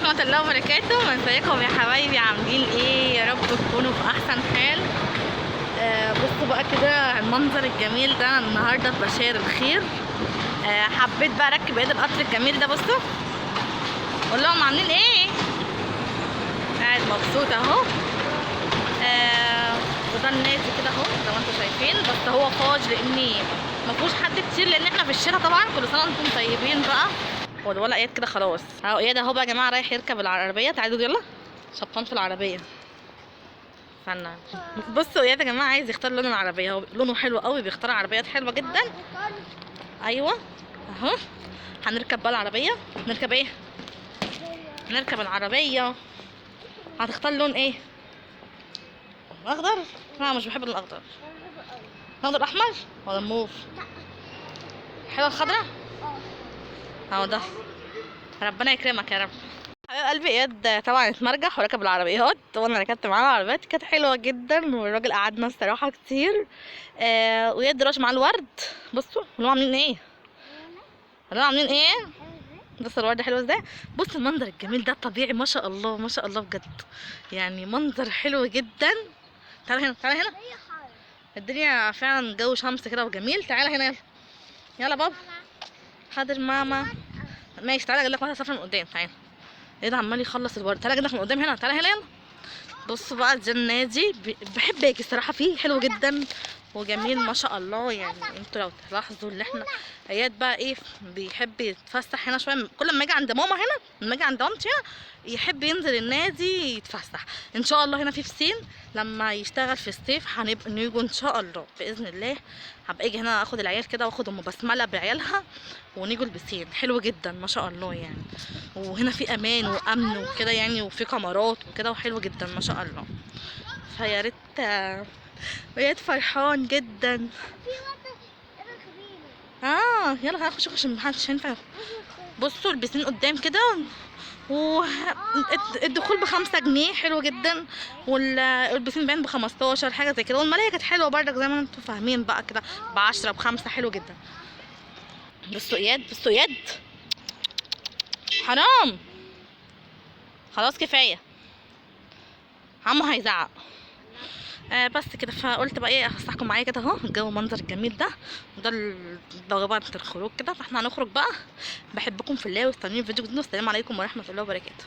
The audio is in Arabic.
ورحمة الله وبركاته. ازيكم يا حبايبي؟ عاملين ايه؟ يا رب تكونوا في احسن حال. بصوا بقى كده المنظر الجميل ده النهارده في بشير الخير. حبيت بقى اركب ايد القطر الجميل ده. بصوا قول لهم عاملين ايه. قاعد مبسوط اهو. وده النادي كده اهو زي ما انتم شايفين، بس هو فاضي لاني ما فيهوش حد كتير لان احنا في الشتاء طبعا. كل سنه وانتم طيبين بقى. هو الولد اياد كده خلاص اهو. اياد اهو بقى يا جماعه رايح يركب العربيه. تعالوا يلا شبطان في العربيه. استنى بصوا اياد يا جماعه عايز يختار لون العربيه. هو لونه حلو قوي، بيختار عربيات حلوه جدا. ايوه اهو. هنركب بقى العربيه. نركب ايه؟ نركب العربيه. هتختار لون ايه؟ اخضر؟ لا مش بحب اللون الاخضر. الاخضر احمر ولا موف؟ حلوه الخضراء. اهو ده. ربنا يكرمك يا رب. حبيب قلبي اياد طبعا اتمرجح وركب العربيات، وانا ركبت معاه العربيات كانت حلوه جدا، والراجل قعدنا الصراحه كتير. واياد دلوقتي معاه الورد. بصوا اللي عاملين ايه. اللي عاملين ايه. بصوا الورد حلو ازاي. بص المنظر الجميل ده طبيعي ما شاء الله ما شاء الله بجد، يعني منظر حلو جدا. تعالى هنا تعالى هنا. الدنيا فعلا جو شمس كده وجميل. تعالى هنا يلا. يلا بابا. حاضر ماما. ماشي تعالى اجيب لك واحده صفرا من قدام. تعالى. ايه ده عمال يخلص الورد. تعالى اجيب لك من قدام هنا. تعالى هنا يلا. بصوا بقى ده النادي بحب اجي الصراحه فيه، حلو جدا وجميل ما شاء الله. يعني انتوا لو تلاحظوا اللي احنا اياد بقى ايه بيحب يتفسح هنا شويه. كل ما يجي عند ماما هنا، لما يجي عند مامتي هنا يحب ينزل النادي يتفسح. ان شاء الله هنا في بسين لما يشتغل في الصيف هنبقى نيجوا ان شاء الله باذن الله. هبقى اجي هنا اخد العيال كده واخد ام بسمله بعيالها ونيجوا البسين. حلو جدا ما شاء الله يعني. وهنا في امان وامن وكده يعني، وفي كاميرات وكده وحلو جدا ما شاء الله. فيا ريت بقيت فرحان جدا. يلا تعالى نخش عشان محدش هينفع. بصوا البسين قدام كده، والدخول ب5 جنيه حلو جدا، والبسين باين ب15 حاجه زي كده، والملايه كانت حلوه بردك زي ما انتم فاهمين بقى كده ب10 ب5 حلو جدا. بصوا اياد بصوا اياد. حرام خلاص كفايه، عمو هيزعق. بس كده فقلت بقى ايه افسحكم معايا كده اهو. الجو منظر الجميل ده وده ضربات الخروج كده. فاحنا هنخرج بقى. بحبكم في الله واستنوني في فيديو جديد. والسلام عليكم ورحمه الله وبركاته.